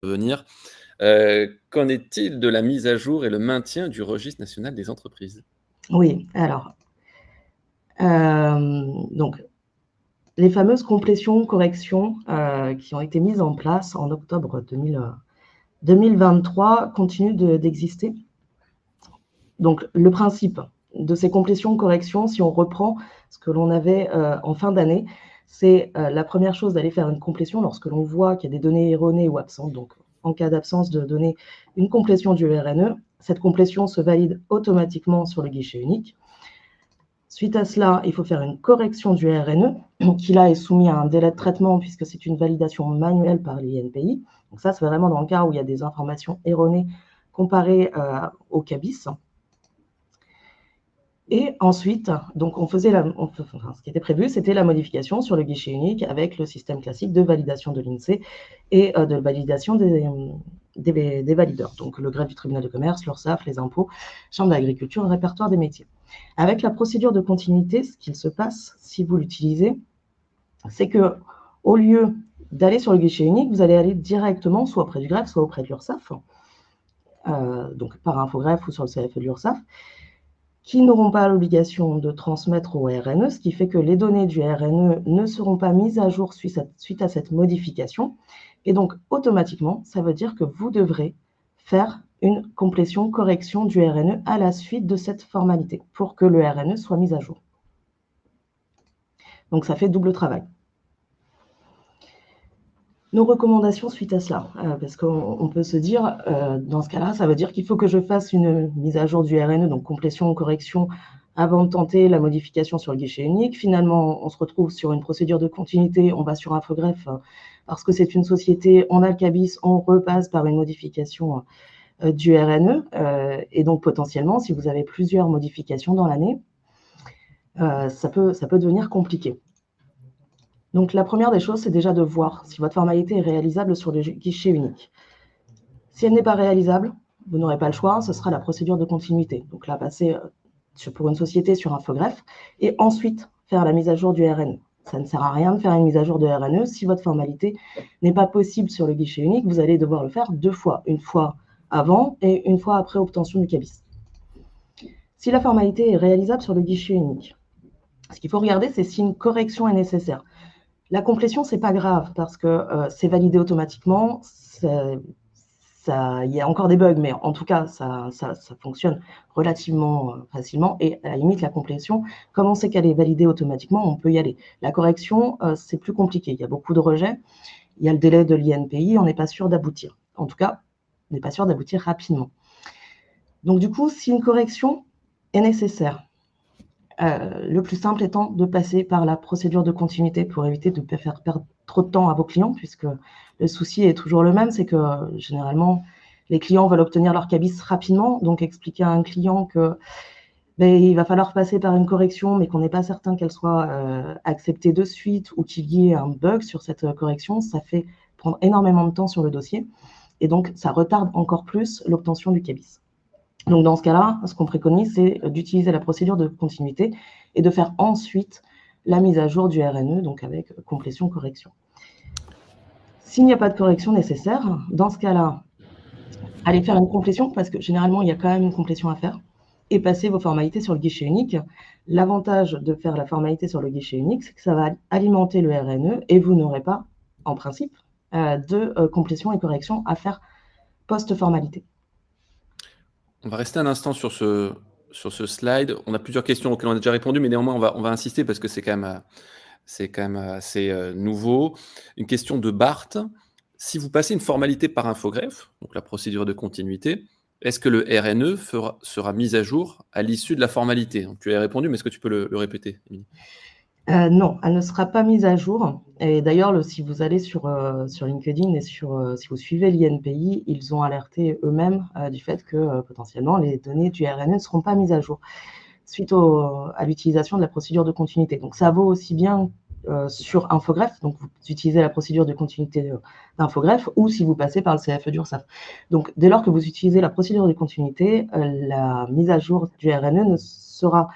venir. Qu'en est-il de la mise à jour et le maintien du registre national des entreprises? Oui, alors, donc les fameuses complétions, corrections qui ont été mises en place en octobre 2023 continuent d'exister. Donc, le principe de ces complétions, corrections, si on reprend ce que l'on avait en fin d'année, c'est la première chose d'aller faire une complétion lorsque l'on voit qu'il y a des données erronées ou absentes. Donc, en cas d'absence de données, une complétion du RNE. Cette complétion se valide automatiquement sur le guichet unique. Suite à cela, il faut faire une correction du RNE, qui là est soumis à un délai de traitement puisque c'est une validation manuelle par l'INPI. Donc ça, c'est vraiment dans le cas où il y a des informations erronées comparées au CABIS. Et ensuite, donc ce qui était prévu, c'était la modification sur le guichet unique avec le système classique de validation de l'INSEE et de validation des valideurs, donc le greffe du tribunal de commerce, l'URSSAF, les impôts, chambre d'agriculture, le répertoire des métiers. Avec la procédure de continuité, ce qu'il se passe si vous l'utilisez, c'est que au lieu d'aller sur le guichet unique, vous allez aller directement soit auprès du greffe, soit auprès de l'URSSAF, donc par infogreffe ou sur le CFE de l'URSSAF, qui n'auront pas l'obligation de transmettre au RNE, ce qui fait que les données du RNE ne seront pas mises à jour suite à cette modification. Et donc, automatiquement, ça veut dire que vous devrez faire une complétion, correction du RNE à la suite de cette formalité pour que le RNE soit mis à jour. Donc, ça fait double travail. Nos recommandations suite à cela, parce qu'on peut se dire, dans ce cas-là, ça veut dire qu'il faut que je fasse une mise à jour du RNE, donc complétion ou correction, avant de tenter la modification sur le guichet unique. Finalement, on se retrouve sur une procédure de continuité, on va sur infogreffe, parce que c'est une société, on a le CABIS, on repasse par une modification du RNE, et donc potentiellement, si vous avez plusieurs modifications dans l'année, ça peut devenir compliqué. Donc, la première des choses, c'est déjà de voir si votre formalité est réalisable sur le guichet unique. Si elle n'est pas réalisable, vous n'aurez pas le choix, ce sera la procédure de continuité. Donc là, passer pour une société sur infogreffe et ensuite faire la mise à jour du RNE. Ça ne sert à rien de faire une mise à jour de RNE si votre formalité n'est pas possible sur le guichet unique. Vous allez devoir le faire 2 fois, une fois avant et une fois après obtention du CABIS. Si la formalité est réalisable sur le guichet unique, ce qu'il faut regarder, c'est si une correction est nécessaire. La complétion, c'est pas grave parce que c'est validé automatiquement. Il y a encore des bugs, mais en tout cas, ça fonctionne relativement facilement. Et à la limite, la complétion, comme on sait qu'elle est validée automatiquement, on peut y aller. La correction, c'est plus compliqué. Il y a beaucoup de rejets. Il y a le délai de l'INPI. On n'est pas sûr d'aboutir. En tout cas, on n'est pas sûr d'aboutir rapidement. Donc, du coup, si une correction est nécessaire, le plus simple étant de passer par la procédure de continuité pour éviter de faire perdre trop de temps à vos clients, puisque le souci est toujours le même, c'est que généralement, les clients veulent obtenir leur CABIS rapidement, donc expliquer à un client que il va falloir passer par une correction, mais qu'on n'est pas certain qu'elle soit acceptée de suite ou qu'il y ait un bug sur cette correction, ça fait prendre énormément de temps sur le dossier, et donc ça retarde encore plus l'obtention du CABIS. Donc, dans ce cas-là, ce qu'on préconise, c'est d'utiliser la procédure de continuité et de faire ensuite la mise à jour du RNE, donc avec complétion-correction. S'il n'y a pas de correction nécessaire, dans ce cas-là, allez faire une complétion, parce que généralement, il y a quand même une complétion à faire, et passer vos formalités sur le guichet unique. L'avantage de faire la formalité sur le guichet unique, c'est que ça va alimenter le RNE et vous n'aurez pas, en principe, de complétion et correction à faire post-formalité. On va rester un instant sur ce slide. On a plusieurs questions auxquelles on a déjà répondu, mais néanmoins, on va insister parce que c'est quand même assez nouveau. Une question de Bart. Si vous passez une formalité par infogreffe, donc la procédure de continuité, est-ce que le RNE sera mis à jour à l'issue de la formalité? Donc, tu as répondu, mais est-ce que tu peux le répéter, Émilie? Non, elle ne sera pas mise à jour. Et d'ailleurs, si vous allez sur LinkedIn et si vous suivez l'INPI, ils ont alerté eux-mêmes du fait que potentiellement les données du RNE ne seront pas mises à jour suite à l'utilisation de la procédure de continuité. Donc ça vaut aussi bien sur infogreffe, donc vous utilisez la procédure de continuité d'infogreffe, ou si vous passez par le CFE d'URSSAF. Donc dès lors que vous utilisez la procédure de continuité, la mise à jour du RNE ne sera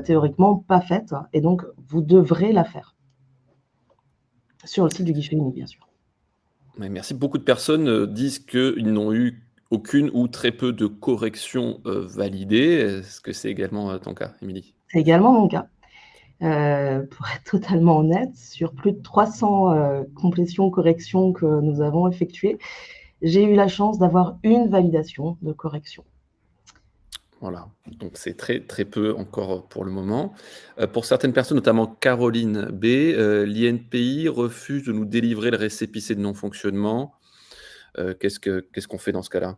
théoriquement pas faite, et donc vous devrez la faire sur le site du guichet unique, bien sûr. Ouais, merci. Beaucoup de personnes, disent qu'ils n'ont eu aucune ou très peu de corrections, validées. Est-ce que c'est également, ton cas, Émilie? C'est également mon cas. Pour être totalement honnête, sur plus de 300, complétions, corrections que nous avons effectuées, j'ai eu la chance d'avoir une validation de correction. Voilà, donc c'est très, très peu encore, pour le moment. Pour certaines personnes, notamment Caroline B, l'INPI refuse de nous délivrer le récépissé de non-fonctionnement. Qu'est-ce qu'on fait dans ce cas-là?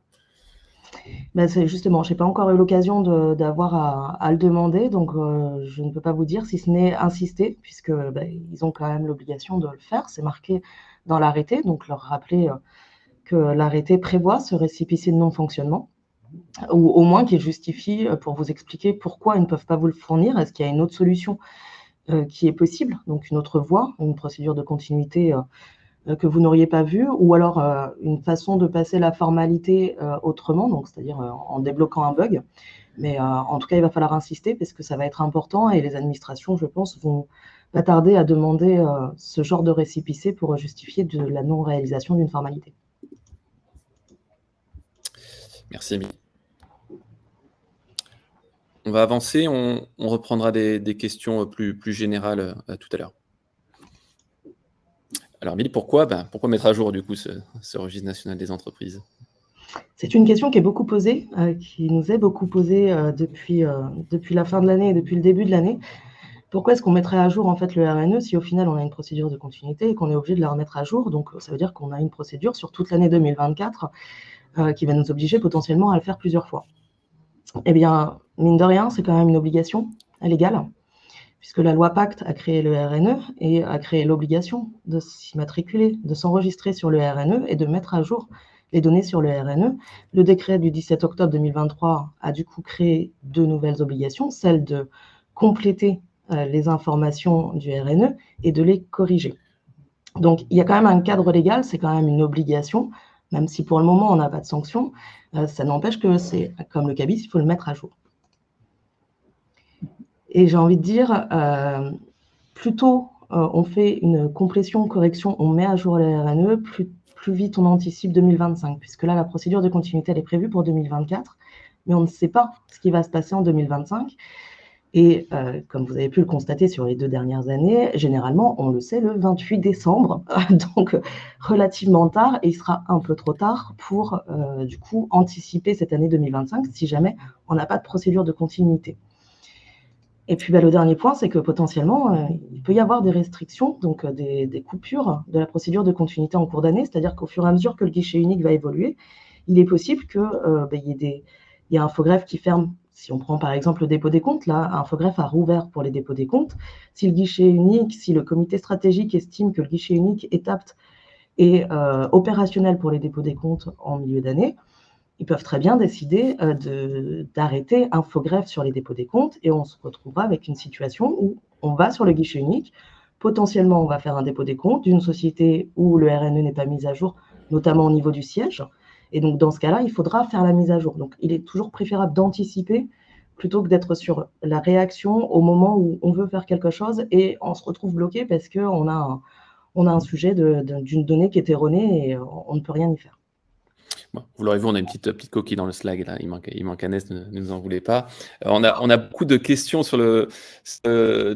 Bah, c'est justement, j'ai pas encore eu l'occasion d'avoir à le demander, donc je ne peux pas vous dire si ce n'est insister puisque, bah, ils ont quand même l'obligation de le faire. C'est marqué dans l'arrêté, donc leur rappeler, que l'arrêté prévoit ce récépissé de non-fonctionnement ou au moins qu'il justifie, pour vous expliquer pourquoi ils ne peuvent pas vous le fournir. Est-ce qu'il y a une autre solution, qui est possible, donc une autre voie, une procédure de continuité, que vous n'auriez pas vue ou alors, une façon de passer la formalité, autrement, donc c'est-à-dire, en débloquant un bug. Mais, en tout cas, il va falloir insister parce que ça va être important et les administrations, je pense, vont pas tarder à demander, ce genre de récépissé pour justifier de la non-réalisation d'une formalité. Merci, Émilie. On va avancer, on reprendra des questions, plus générales, tout à l'heure. Alors Émilie, pourquoi mettre à jour du coup ce registre national des entreprises? C'est une question qui est beaucoup posée, qui nous est beaucoup posée, depuis la fin de l'année et depuis le début de l'année. Pourquoi est-ce qu'on mettrait à jour en fait le RNE si au final on a une procédure de continuité et qu'on est obligé de la remettre à jour? Donc ça veut dire qu'on a une procédure sur toute l'année 2024, qui va nous obliger potentiellement à le faire plusieurs fois. Eh bien, mine de rien, c'est quand même une obligation légale, puisque la loi Pacte a créé le RNE et a créé l'obligation de s'immatriculer, de s'enregistrer sur le RNE et de mettre à jour les données sur le RNE. Le décret du 17 octobre 2023 a du coup créé 2 nouvelles obligations, celle de compléter les informations du RNE et de les corriger. Donc il y a quand même un cadre légal, c'est quand même une obligation, même si pour le moment on n'a pas de sanction, ça n'empêche que c'est comme le cabis, il faut le mettre à jour. Et j'ai envie de dire, plus tôt on fait une complétion, correction, on met à jour le RNE, plus vite on anticipe 2025, puisque là la procédure de continuité elle est prévue pour 2024, mais on ne sait pas ce qui va se passer en 2025. Et comme vous avez pu le constater sur les 2 dernières années, généralement, on le sait le 28 décembre, donc relativement tard et il sera un peu trop tard pour, du coup, anticiper cette année 2025 si jamais on n'a pas de procédure de continuité. Et puis, bah, le dernier point, c'est que potentiellement, il peut y avoir des restrictions, donc des coupures de la procédure de continuité en cours d'année. C'est-à-dire qu'au fur et à mesure que le guichet unique va évoluer, il est possible que, bah, il y a Infogreffe qui ferme. Si on prend par exemple le dépôt des comptes, là, Infogreffe a rouvert pour les dépôts des comptes. Si le guichet unique, si le comité stratégique estime que le guichet unique est apte et opérationnel pour les dépôts des comptes en milieu d'année, ils peuvent très bien décider d'arrêter Infogreffe sur les dépôts des comptes et on se retrouvera avec une situation où on va sur le guichet unique. Potentiellement, on va faire un dépôt des comptes d'une société où le RNE n'est pas mis à jour, notamment au niveau du siège. Et donc, dans ce cas-là, il faudra faire la mise à jour. Donc, il est toujours préférable d'anticiper plutôt que d'être sur la réaction au moment où on veut faire quelque chose et on se retrouve bloqué parce qu'on a un sujet d'une donnée qui est erronée et on ne peut rien y faire. Bon, vous l'aurez vu, on a une petite coquille dans le slide là, il manque un S, ne nous en voulez pas. On a beaucoup de questions sur le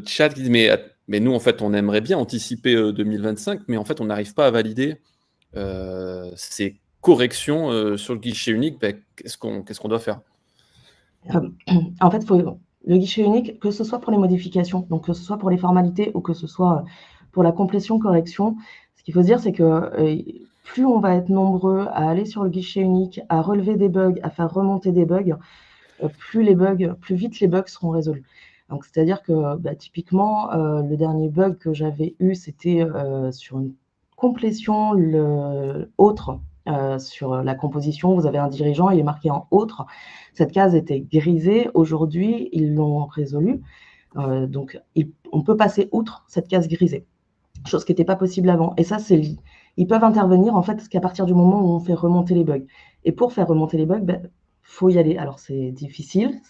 chat qui disent mais nous en fait on aimerait bien anticiper 2025, mais en fait on n'arrive pas à valider ces corrections sur le guichet unique. Qu'est-ce qu'on doit faire? En fait, le guichet unique, que ce soit pour les modifications, donc que ce soit pour les formalités ou que ce soit pour la complétion correction, ce qu'il faut se dire, c'est que plus on va être nombreux à aller sur le guichet unique, à relever des bugs, à faire remonter des bugs, plus vite les bugs seront résolus. Donc, c'est-à-dire que bah, typiquement, le dernier bug que j'avais eu, c'était sur une complétion autre. Sur la composition, vous avez un dirigeant, il est marqué en autre. Cette case était grisée. Aujourd'hui, ils l'ont résolu. Donc, on peut passer outre cette case grisée, chose qui n'était pas possible avant. Et ça, ils peuvent intervenir en fait qu'à partir du moment où on fait remonter les bugs. Et pour faire remonter les bugs, ben, faut y aller. Alors, c'est difficile,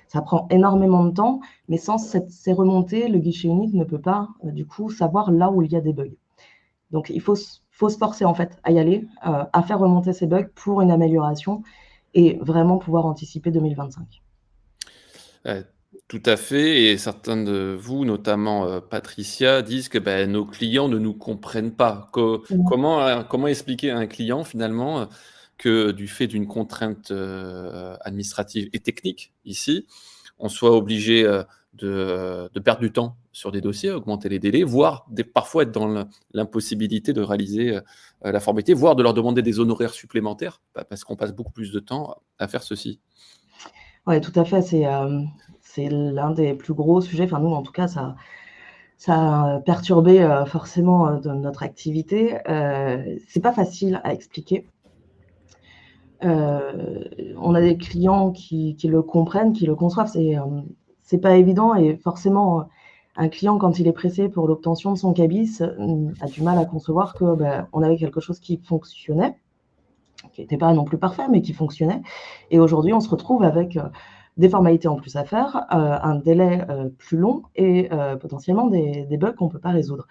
ça prend énormément de temps, mais sans ces remontées, le guichet unique ne peut pas, du coup, savoir là où il y a des bugs. Donc, il faut faut se forcer en fait à y aller, à faire remonter ces bugs pour une amélioration et vraiment pouvoir anticiper 2025. Tout à fait, et certains de vous, notamment Patricia, disent que nos clients ne nous comprennent pas. Comment expliquer à un client finalement que du fait d'une contrainte administrative et technique ici, on soit obligé de perdre du temps sur des dossiers, augmenter les délais, voire parfois être dans l'impossibilité de réaliser la formalité, voire de leur demander des honoraires supplémentaires, parce qu'on passe beaucoup plus de temps à faire ceci. Oui, tout à fait. C'est l'un des plus gros sujets. Enfin, nous, en tout cas, ça a perturbé forcément notre activité. C'est pas facile à expliquer. On a des clients qui le comprennent, qui le conçoivent. C'est pas évident, et forcément, un client, quand il est pressé pour l'obtention de son cabis, a du mal à concevoir que on avait quelque chose qui fonctionnait, qui n'était pas non plus parfait, mais qui fonctionnait. Et aujourd'hui, on se retrouve avec des formalités en plus à faire, un délai plus long et potentiellement des bugs qu'on ne peut pas résoudre.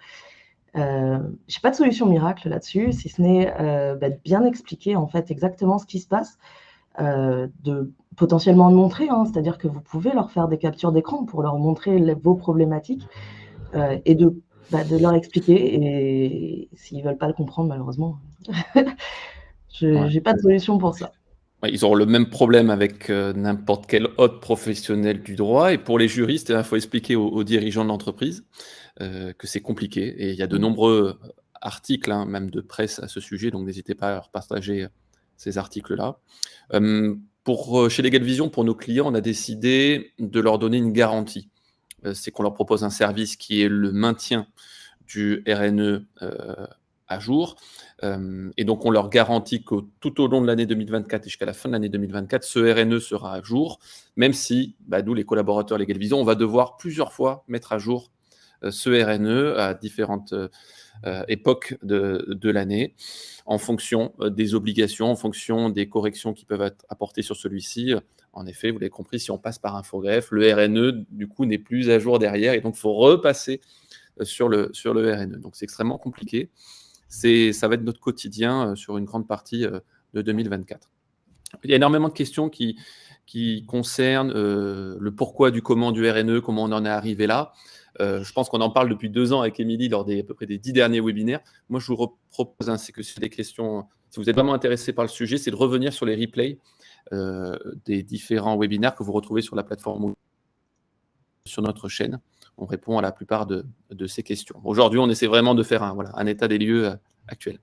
Je n'ai pas de solution miracle là-dessus, si ce n'est de bien expliquer en fait exactement ce qui se passe, de potentiellement le montrer, c'est-à-dire que vous pouvez leur faire des captures d'écran pour leur montrer vos problématiques et de leur expliquer. Et s'ils ne veulent pas le comprendre, malheureusement, je n'ai pas de solution pour ça. Ils auront le même problème avec n'importe quel autre professionnel du droit. Et pour les juristes, il faut expliquer aux dirigeants de l'entreprise que c'est compliqué. Et il y a de nombreux articles, même de presse à ce sujet, donc n'hésitez pas à leur partager ces articles-là. Chez Legal Vision, pour nos clients, on a décidé de leur donner une garantie. C'est qu'on leur propose un service qui est le maintien du RNE à jour. Et donc, on leur garantit que tout au long de l'année 2024 et jusqu'à la fin de l'année 2024, ce RNE sera à jour, même si, nous, les collaborateurs Legal Vision, on va devoir plusieurs fois mettre à jour ce RNE à différentes époques de l'année, en fonction des obligations, en fonction des corrections qui peuvent être apportées sur celui-ci. En effet, vous l'avez compris, si on passe par Infogreffe, le RNE, du coup, n'est plus à jour derrière, et donc il faut repasser sur le RNE. Donc, c'est extrêmement compliqué. Ça va être notre quotidien sur une grande partie de 2024. Il y a énormément de questions qui concernent le pourquoi du comment du RNE, comment on en est arrivé là. Je pense qu'on en parle depuis 2 ans avec Émilie lors à peu près des 10 derniers webinaires. Moi, je vous propose, c'est que si des questions, si vous êtes vraiment intéressé par le sujet, c'est de revenir sur les replays des différents webinaires que vous retrouvez sur la plateforme, sur notre chaîne. On répond à la plupart de ces questions. Aujourd'hui, on essaie vraiment de faire un état des lieux actuel.